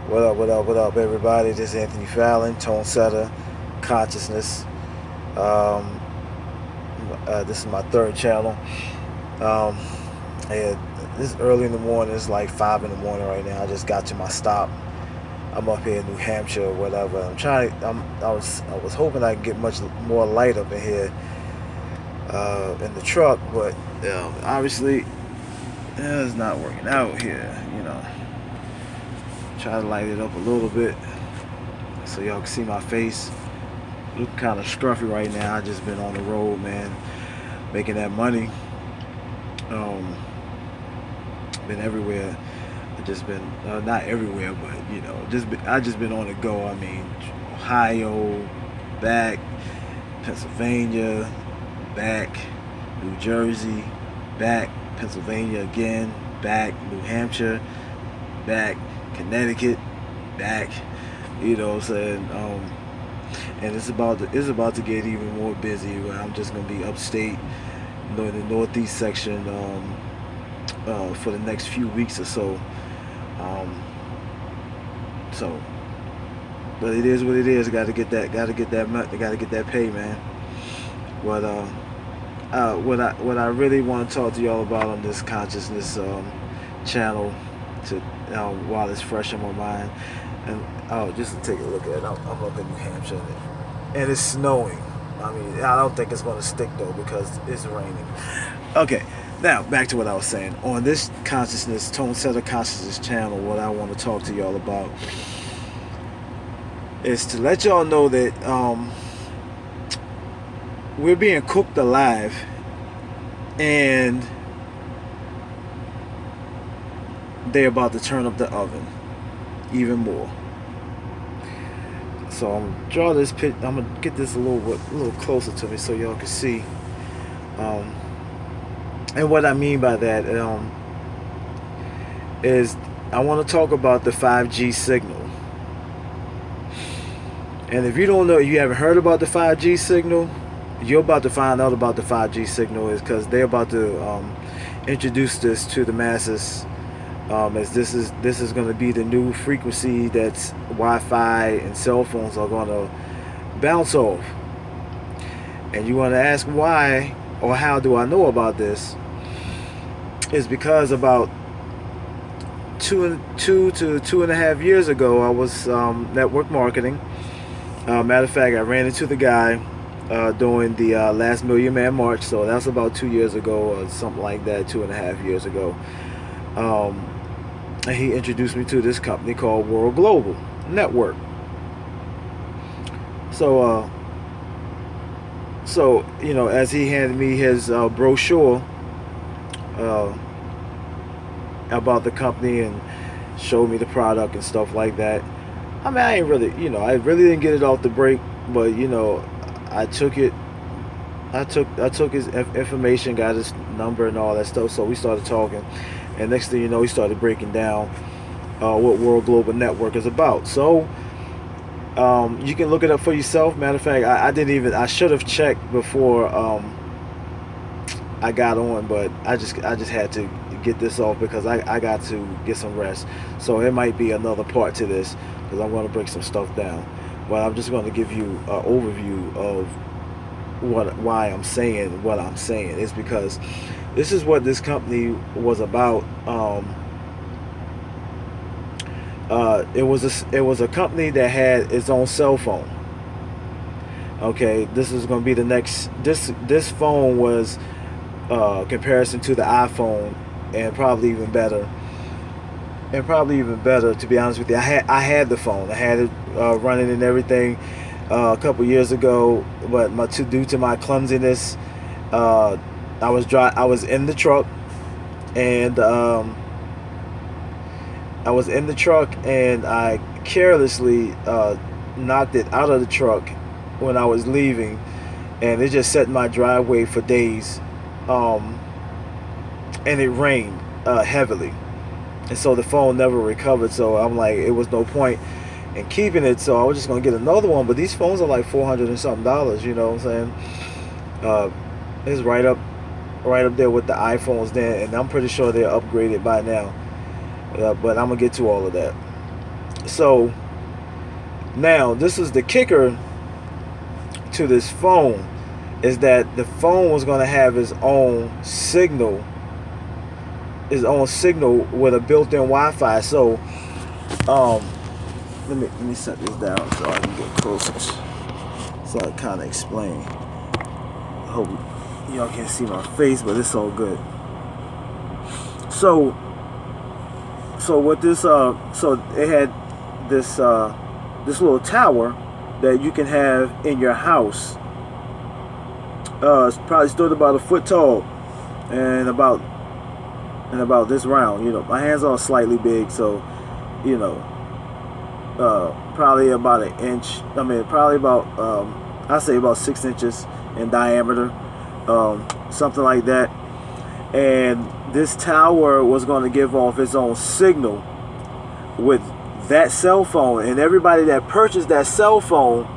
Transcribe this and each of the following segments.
What up, what up, what up, everybody? This is Anthony Fallon, Tone Setter, Consciousness. Um, this is my third channel. Um, and this is early in the morning. It's like 5 in the morning right now. I just got to my stop. I'm up here in New Hampshire or whatever. I was hoping I could get much more light up in here in the truck, but obviously it's not working out here. Try to light it up a little bit so y'all can see my face. Look kind of scruffy right now. I just been on the road, man, making that money. Been everywhere. I just been not everywhere, but I just been on the go. I mean, Ohio, back, Pennsylvania, back, New Jersey, back, Pennsylvania again, back, New Hampshire, back, Connecticut, back. You know what I'm saying? And it's about to get even more busy. Where I'm just gonna be upstate, in the northeast section, for the next few weeks or so. So, but it is what it is. Got to get that pay, man. What I really want to talk to y'all about on this consciousness channel, to while it's fresh in my mind, and just to take a look at it. I'm up in New Hampshire, and it's snowing. I mean, I don't think it's going to stick though because it's raining. Okay, now back to what I was saying. On this consciousness, Tone Setter Consciousness channel, what I want to talk to y'all about is to let y'all know that we're being cooked alive, and they're about to turn up the oven even more. So I'm gonna draw this pit. I'm gonna get this a little closer to me so y'all can see. And what I mean by that is I want to talk about the 5G signal. And if you don't know, you haven't heard about the 5G signal, you're about to find out about the 5G signal, is because they're about to introduce this to the masses. As this is going to be the new frequency that's Wi-Fi and cell phones are going to bounce off. And you want to ask why or how do I know about this? Is because about two to 2.5 years ago, I was network marketing. Matter of fact, I ran into the guy during the last Million Man March, so that's about 2 years ago or something like that, 2.5 years ago. And he introduced me to this company called World Global Network. So as he handed me his brochure about the company and showed me the product and stuff like that, I mean, I really didn't get it off the break, but I took it. I took his information, got his number and all that stuff. So we started talking, and next thing you know, he started breaking down what World Global Network is about. So you can look it up for yourself. Matter of fact, I should have checked before I got on, but I just had to get this off because I got to get some rest. So it might be another part to this because I'm going to break some stuff down. But I'm just going to give you an overview of why I'm saying what I'm saying. Is because this is what this company was about. It was a company that had its own cell phone. Okay, this is going to be the next. This phone was comparison to the iPhone, and probably even better. To be honest with you, I had the phone. I had it running and everything a couple years ago, but due to my clumsiness, I was in the truck, and I carelessly knocked it out of the truck when I was leaving, and it just sat in my driveway for days, and it rained heavily, and so the phone never recovered. So I'm like, it was no point in keeping it, so I was just gonna get another one. But these phones are like $400 and something, you know what I'm saying? It's right up there with the iPhones then, and I'm pretty sure they're upgraded by now. But I'm gonna get to all of that. So now this is the kicker to this phone, is that the phone was going to have its own signal with a built-in Wi-Fi. So let me set this down so I can get closer, so I kind of explain. I hope y'all can't see my face, but it's all good. So what this so it had this little tower that you can have in your house. It's probably stood about a foot tall and about this round. You know, my hands are slightly big, so you know, probably about an inch. I mean, probably about I say about 6 inches in diameter, something like that. And this tower was going to give off its own signal with that cell phone, and everybody that purchased that cell phone,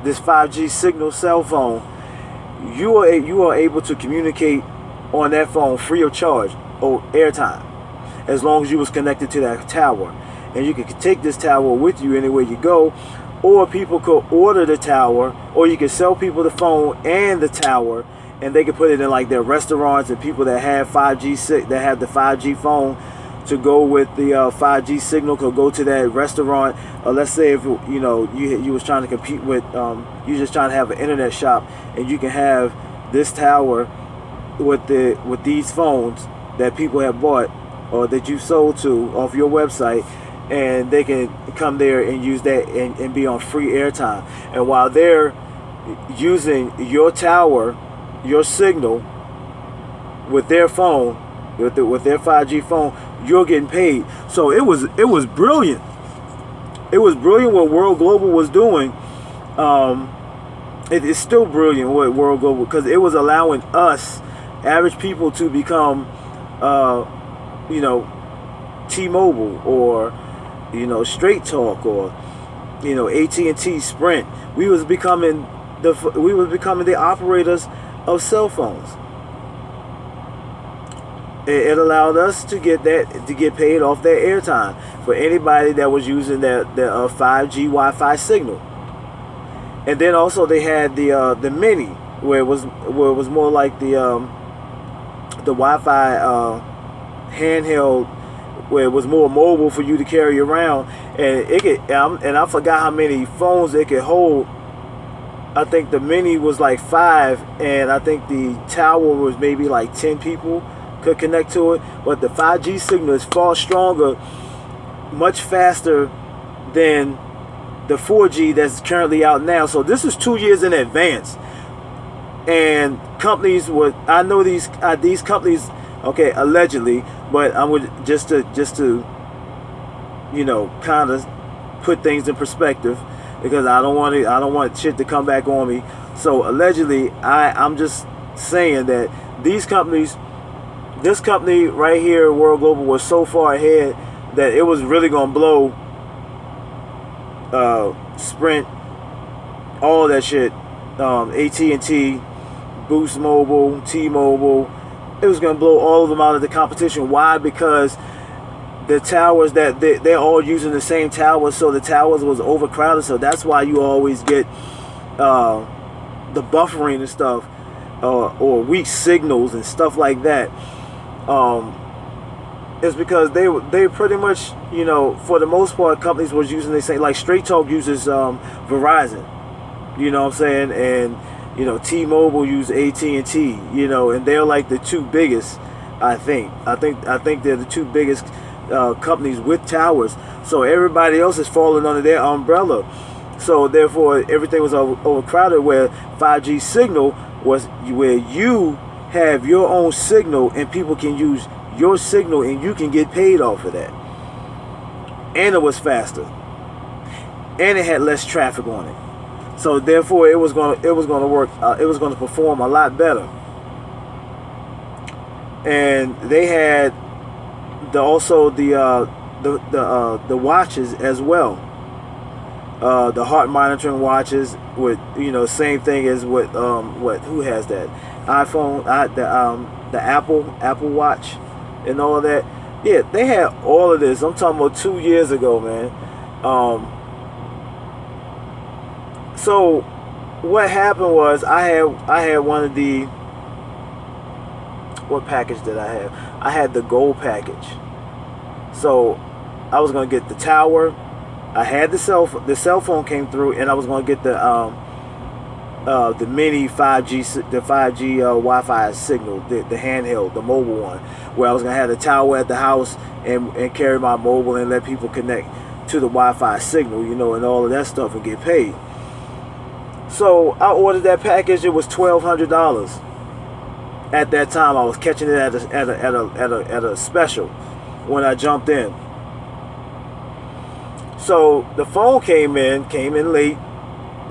this 5G signal cell phone, you are able to communicate on that phone free of charge or airtime, as long as you was connected to that tower. And you could take this tower with you anywhere you go, or people could order the tower, or you could sell people the phone and the tower, and they could put it in like their restaurants, and people that have 5G that have the 5G phone to go with the 5G signal could go to that restaurant. Or let's say if you know you was trying to compete with you just trying to have an internet shop, and you can have this tower with these phones that people have bought or that you sold to off your website, and they can come there and use that and be on free airtime. And while they're using your tower, your signal with their phone, with their 5G phone, you're getting paid. So it was brilliant. It was brilliant what World Global was doing. It is still brilliant what World Global, because it was allowing us average people to become you know, T-Mobile, or you know, Straight Talk, or you know, AT&T, Sprint. We was becoming the operators of cell phones. It allowed us to get paid off that airtime for anybody that was using the 5G Wi-Fi signal. And then also they had the Mini, where it was more like the Wi-Fi handheld, where it was more mobile for you to carry around, and it could and I forgot how many phones it could hold. I think the Mini was like 5, and I think the tower was maybe like 10 people could connect to it. But the 5G signal is far stronger, much faster than the 4G that's currently out now. So this is 2 years in advance. And companies would, I know these companies, okay, allegedly, but I would just to you know, kind of put things in perspective, because I don't want shit to come back on me. So allegedly, I'm just saying that these companies, this company right here, World Global, was so far ahead that it was really gonna blow Sprint, all that shit, AT&T, Boost Mobile, T-Mobile. It was gonna blow all of them out of the competition. Why? Because the towers that they're all using the same towers, so the towers was overcrowded. So that's why you always get the buffering and stuff, or weak signals and stuff like that. It's because they pretty much, you know, for the most part, companies was using the same. Like Straight Talk uses Verizon, you know what I'm saying, and you know, T-Mobile use AT&T, you know, and they're like the two biggest. I think they're the two biggest companies with towers. So everybody else is falling under their umbrella. So therefore, everything was overcrowded. Where 5G signal was where you have your own signal, and people can use your signal, and you can get paid off of that. And it was faster, and it had less traffic on it. So therefore, it was gonna work. It was gonna perform a lot better. And they had the watches as well. The heart monitoring watches with, you know, same thing as what who has that iPhone, the Apple Watch and all that. Yeah, they had all of this. I'm talking about 2 years ago, man. So what happened was I had one of the, what package did I have? I had the gold package. So I was gonna get the tower. I had the cell phone came through, and I was gonna get the mini 5G, the 5G Wi-Fi signal, the handheld, the mobile one, where I was gonna have the tower at the house and carry my mobile and let people connect to the Wi-Fi signal, you know, and all of that stuff and get paid. So I ordered that package. It was $1,200. At that time, I was catching it at a special when I jumped in. So the phone came in late.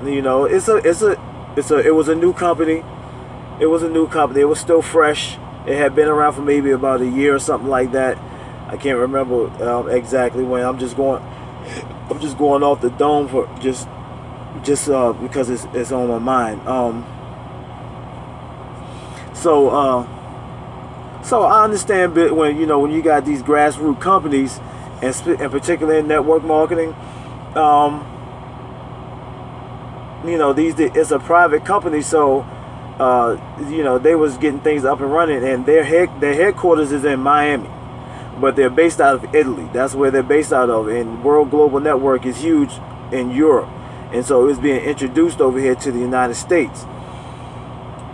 You know, it was a new company. It was a new company. It was still fresh. It had been around for maybe about a year or something like that. I can't remember exactly when. I'm just going off the dome for just because it's on my mind. So I understand when you got these grassroots companies, and particularly in network marketing, it's a private company, so they was getting things up and running, and their headquarters is in Miami, but they're based out of Italy. That's where they're based out of. And World Global Network is huge in Europe, and so it's being introduced over here to the United States.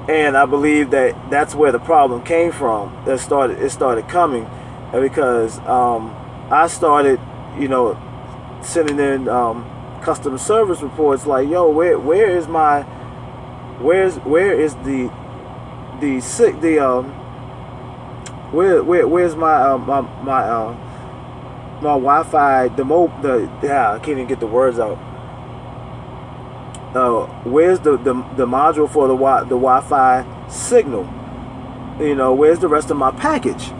And I believe that's where the problem came from. It started coming because I started, sending in customer service reports like, yo, where's my Wi-Fi, I can't even get the words out. Where's the module for the Wi-Fi signal? Where's the rest of my package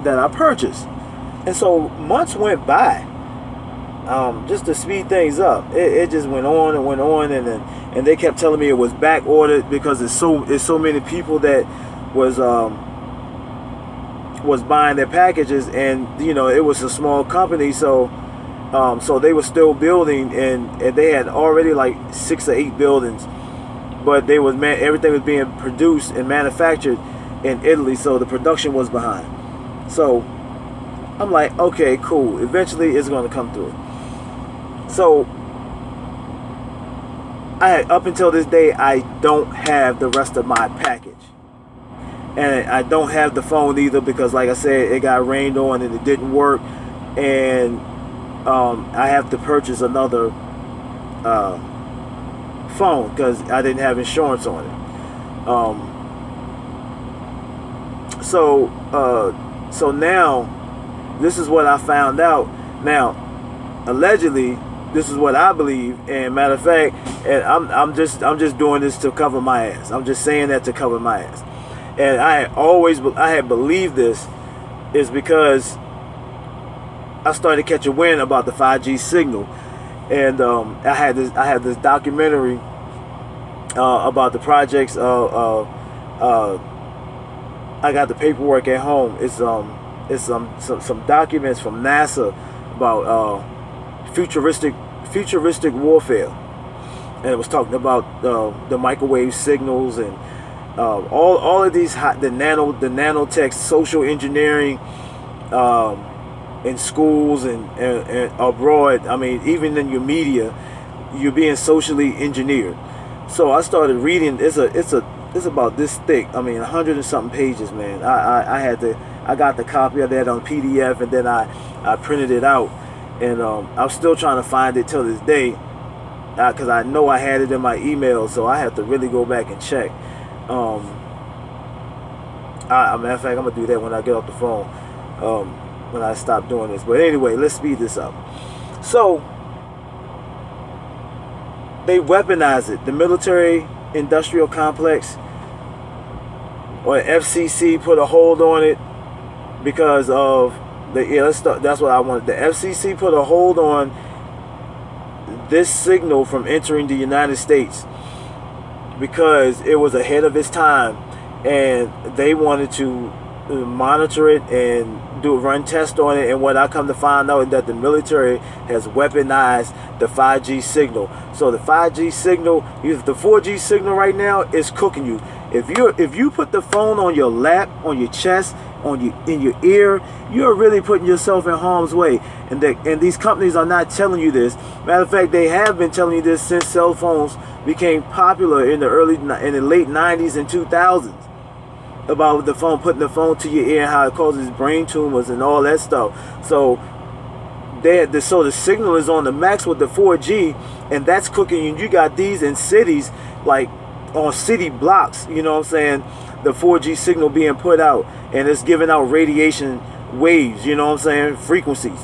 that I purchased? And so months went by, just to speed things up. It just went on and went on, and they kept telling me it was back ordered because it's so many people that was buying their packages, and it was a small company, so they were still building, and they had already like 6 or 8 buildings, but everything was being produced and manufactured in Italy, so the production was behind. So I'm like, okay, cool. Eventually, it's going to come through. So up until this day, I don't have the rest of my package, and I don't have the phone either because, like I said, it got rained on and it didn't work, and I have to purchase another phone because I didn't have insurance on it. So now, this is what I found out. Now, allegedly, this is what I believe. And matter of fact, and I'm just doing this to cover my ass. I'm just saying that to cover my ass. And I had believed this is because I started catching wind about the 5G signal, and I had this documentary about the projects. I got the paperwork at home. It's some documents from NASA about futuristic warfare, and it was talking about the microwave signals and all of these the nanotech, social engineering in schools and abroad. I mean, even in your media, you're being socially engineered. So I started reading. It's about this thick. I mean, 100 and something pages, man. I got the copy of that on PDF, and then I printed it out, and I'm still trying to find it till this day, because I know I had it in my email, so I have to really go back and check. Matter of fact, I'm gonna do that when I get off the phone, when I stop doing this. But anyway, let's speed this up. So they weaponize it. The military industrial complex, or FCC, put a hold on it because of that's what I wanted. The FCC put a hold on this signal from entering the United States because it was ahead of its time, and they wanted to monitor it and run tests on it, and what I come to find out is that the military has weaponized the 5G signal. So the 5G signal, the 4G signal right now is cooking you. If you put the phone on your lap, on your chest, in your ear, you're really putting yourself in harm's way. And these companies are not telling you this. Matter of fact, they have been telling you this since cell phones became popular in the late 90s and 2000s. About putting the phone to your ear and how it causes brain tumors and all that stuff. So the signal is on the max with the 4G, and that's cooking you. You got these in cities, like on city blocks, you know what I'm saying, the 4G signal being put out, and it's giving out radiation waves, you know what I'm saying, frequencies.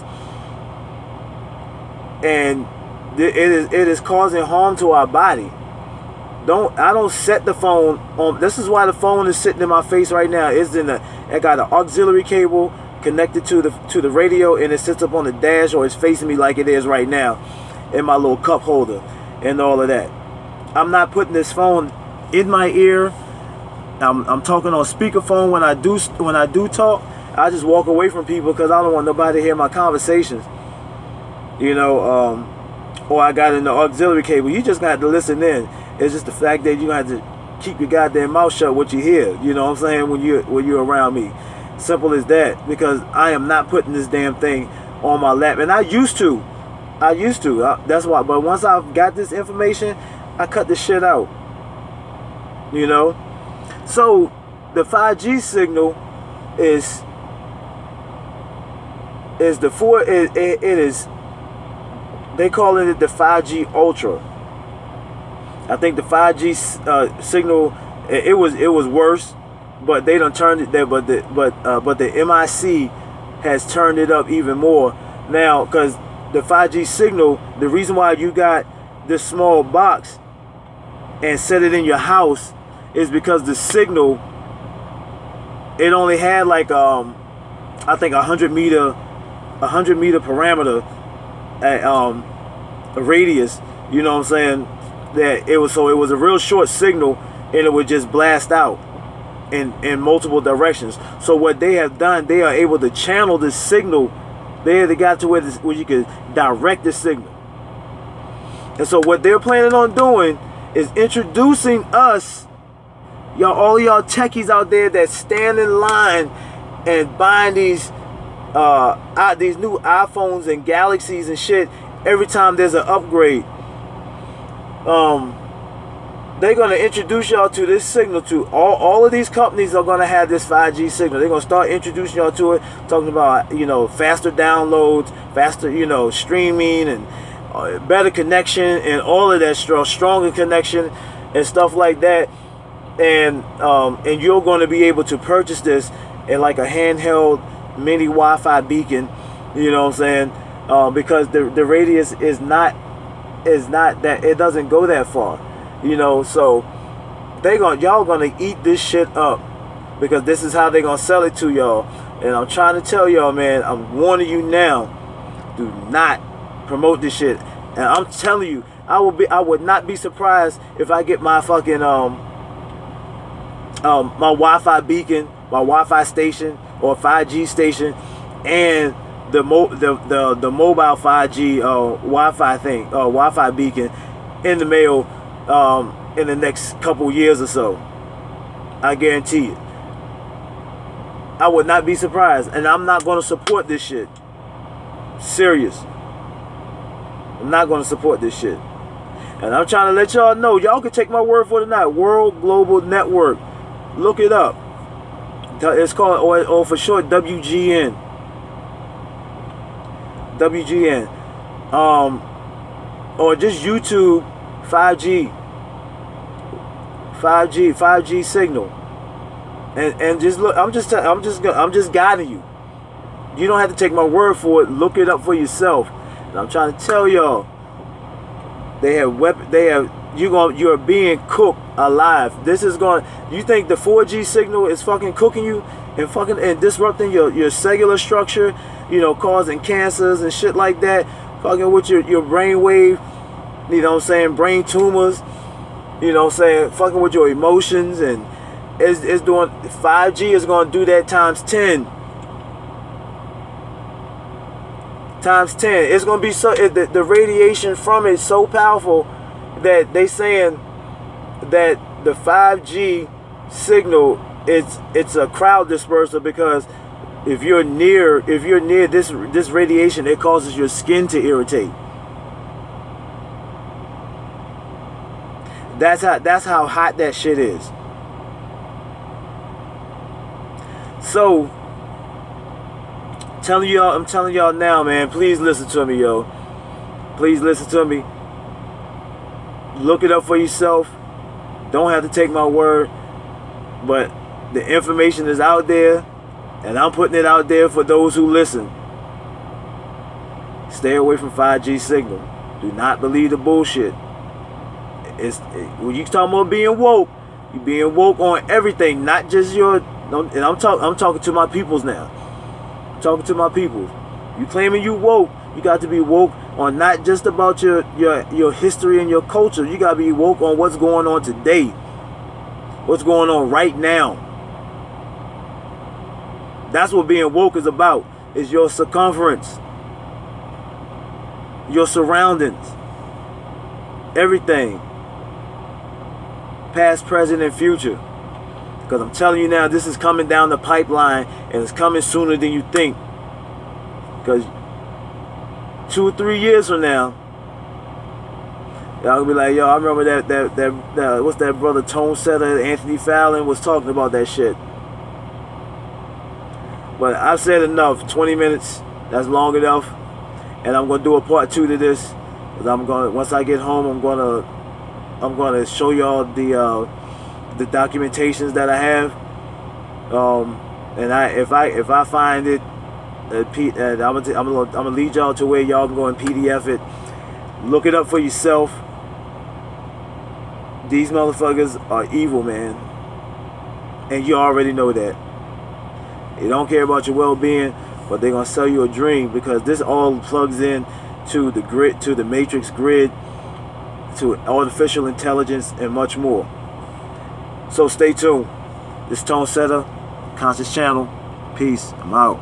And it is causing harm to our body. I don't set the phone on. This is why the phone is sitting in my face right now. It got an auxiliary cable connected to the radio, and it sits up on the dash, or it's facing me like it is right now in my little cup holder and all of that. I'm not putting this phone in my ear. I'm talking on speakerphone when I do talk. I just walk away from people because I don't want nobody to hear my conversations. You know, or I got in the auxiliary cable. You just got to listen in. It's just the fact that you have to keep your goddamn mouth shut what you hear. You know what I'm saying, when you're around me. Simple as that. Because I am not putting this damn thing on my lap, and I used to. That's why. But once I've got this information, I cut this shit out. You know. So the 5G signal is the it is. They calling it the 5G Ultra. I think the 5G signal, it was worse, but they done turned it there. But the MIC has turned it up even more now, because the 5G signal, the reason why you got this small box and set it in your house is because the signal, it only had like I think 100 meter parameter at radius. You know what I'm saying? That it was a real short signal, and it would just blast out in multiple directions. So what they have done, they are able to channel the signal. They got to where you could direct the signal. And so what they're planning on doing is introducing us, all y'all techies out there that stand in line and buying these new iPhones and Galaxies and shit every time there's an upgrade. They're going to introduce y'all to this signal too. All of these companies are going to have this 5G signal. They're going to start introducing y'all to it, talking about, faster downloads, faster, streaming, and better connection, and all of that, stronger connection and stuff like that. And you're going to be able to purchase this in like a handheld mini Wi-Fi beacon, you know what I'm saying? Because the radius is not that, it doesn't go that far, so y'all gonna eat this shit up, because this is how they gonna sell it to y'all. And I'm trying to tell y'all, man, I'm warning you now, do not promote this shit. And I'm telling you, I would not be surprised if I get my fucking my Wi-Fi beacon, my Wi-Fi station, or 5G station, and the mobile 5G Wi-Fi thing, Wi-Fi beacon in the mail in the next couple years or so. I guarantee it. I would not be surprised, and I'm not going to support this shit. Serious. I'm not going to support this shit. And I'm trying to let y'all know, y'all can take my word for it or not. World Global Network. Look it up. It's called, or for short, WGN. WGN, or just YouTube 5G signal, and just look. I'm just guiding you. You don't have to take my word for it. Look it up for yourself. And I'm trying to tell y'all, you're being cooked alive. You think the 4G signal is fucking cooking you and disrupting your cellular structure, causing cancers and shit like that, fucking with your brain wave, brain tumors, fucking with your emotions, and it's doing 5G is going to do that times 10. times 10. It's gonna be so the radiation from it is so powerful that they saying that the 5G signal it's a crowd disperser, because if you're near this radiation, it causes your skin to irritate. That's how hot that shit is. So I'm telling y'all now, man, please listen to me, yo. Please listen to me. Look it up for yourself. Don't have to take my word, but the information is out there, and I'm putting it out there for those who listen. Stay away from 5G signal. Do not believe the bullshit. When you talking about being woke, you being woke on everything, not just your. And I'm talking to my peoples now. I'm talking to my peoples. You claiming you woke, you got to be woke on not just about your history and your culture. You got to be woke on what's going on today, what's going on right now. That's what being woke is about. Is your circumference, your surroundings, everything, past, present, and future. Because I'm telling you now, this is coming down the pipeline, and it's coming sooner than you think. Because 2 or 3 years from now, y'all gonna be like, yo, I remember that what's that brother Tone Setter, Anthony Fallon was talking about that shit. But I've said enough. 20 minutes, that's long enough. And I'm gonna do a part 2 to this. Because once I get home, I'm gonna show y'all the documentations that I have, and if I find it, and I'm gonna lead y'all to where y'all can go and PDF it. Look it up for yourself. These motherfuckers are evil, man, and you already know that. They don't care about your well-being, but they're gonna sell you a dream, because this all plugs in to the grid, to the matrix grid, to artificial intelligence, and much more. So stay tuned. This Tone Setter, Conscious Channel. Peace. I'm out.